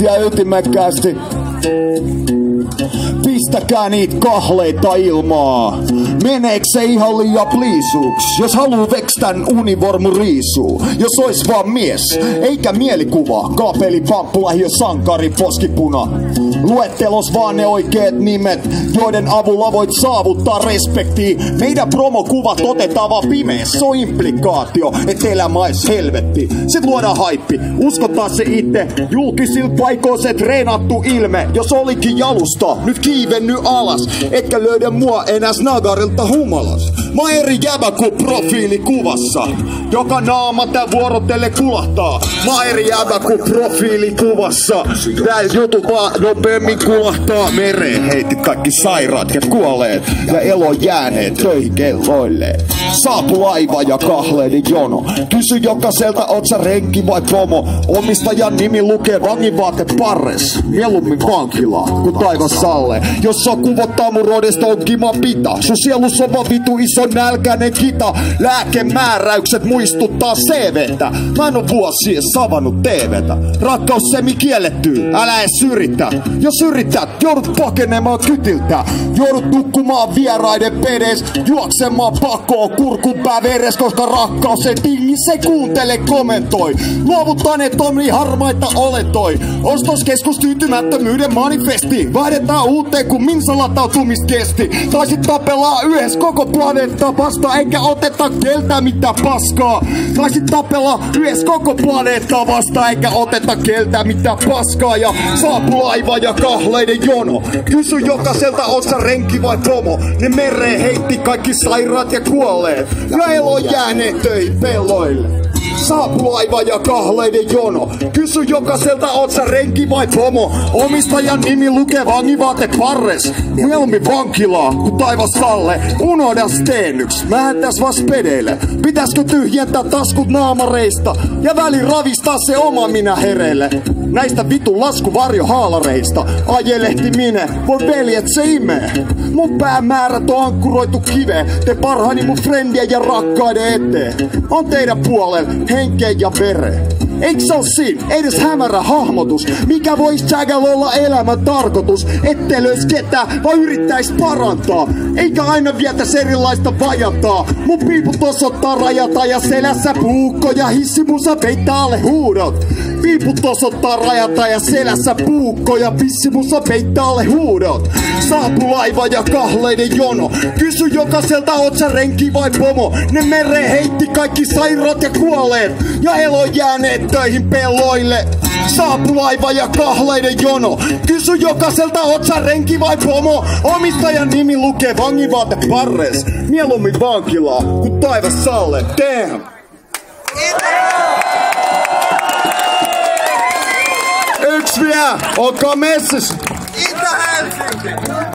ja ytimekkäästi. Pistäkää niitä kahleita ilmaa. Meneekö se ihan liian pliisuuks? Jos haluu vekstän univormu riisuu. Jos ois vaan mies, eikä mielikuva. Kaapeli, pamppulähiö, sankari, poskipuna. Luettelos vaan ne oikeet nimet, joiden avulla voit saavuttaa respektiä. Meidän promokuvat otetaan vaan pimees. Se on implikaatio, et elämä ois helvetti. Sit luodaan haippi, uskotaan se itse. Julkisil paikoin se treenattu ilme. Jos olikin jalusta, nyt kiivenny alas. Etkä löydä mua enää snagarilta humalas. Mä eri jäbä kuin profiilikuvassa. Joka naama tää vuorotelle kulahtaa. Mä eri jäbä kuin profiilikuvassa. Tää jutu vaan nopeammin kulahtaa mereen. Heitit kaikki sairaat ja kuolleet. Ja elo jääneet töihin kelloille. Saapu laiva ja kahleiden jono. Kysy jokaiselta, oot sä renki vai pomo. Omistajan nimi lukee vangivaatet parres. Mieluummin vankilaa kuin taivas salle. Jos on kuvottaa mun rodesta on kima pita. Sun sielus on vaan vitu iso nälkäinen kita. Lääkemääräykset muistuttaa CVtä. Mä en oo vuosia savannut TVtä. Rakkaus semi kiellettyy, älä ees yritä. Jos yrität, joudut pakenemaan kytiltä. Joudut nukkumaan vieraiden pedes. Juoksemaan pakoon kurkunpää veres. Koska rakkaus ei tingi, se kuuntele kommentoi. Luovuttaneet on niin harmaita oletoi. Ostoskeskus tyytymättömyyden manifesti. Vaihdetaan uuteen kun minsa latautumista kesti. Tai sit tapellaan yhdessä koko planeetta vasta. Eikä oteta keltä mitään paskaa. Tai sit tapellaan yhdessä koko planeetta vasta. Eikä oteta keltä mitään paskaa. Ja saapu laiva ja kahleiden jono. Kysy jokaiselta, oot sä renki vai pomo. Ne mereen heitti kaikki sairaat ja kuolleet. Ja elo jääneet töihin pelloille. Saapu laiva ja kahleiden jono. Kysy jokaiselta, oot sä renki vai pomo. Omistajan nimi lukee vangivaatet parres. Mieluummin vankilaa kuin taivas salle. Unohda steenyks, mä täs vas pedeille. Pitäiskö tyhjentää taskut naamareista ja väli ravistaa se oma minä hereille. Näistä vitun laskuvarjohaalareista ajelehti minä, voi veljet se imee. Mun päämäärät on ankkuroitu kiveen. Te parhaani mun frendien ja rakkaiden eteen. On teidän puolella henkeen ja vereen. Eiks se oo siinä? Ei edes hämärä hahmotus. Mikä vois Jaggal olla elämän tarkoitus? Ette löis ketään, vaan yrittäis parantaa. Eikä aina vietäs erilaista vajataa. Mun piiput osoittaa rajata ja selässä puukko ja hissimusa peittää alle huudot. Piiput osoittaa rajata ja selässä puukko ja pissimusa peittää alle huudot. Saapu laiva ja kahleiden jono. Kysy jokaiselta, oot sä renki vai pomo. Ne mereen heitti kaikki sairaat ja kuolleet. Ja elo jääneet töihin pelloille. Saapu laiva ja kahleiden jono. Kysy jokaiselta, oot sä renki vai pomo. Omistajan nimi lukee vangivaatet parres. Mieluummin vankilaa kuin taivas salle. Damn! Yksi vielä! Olkaa messissä!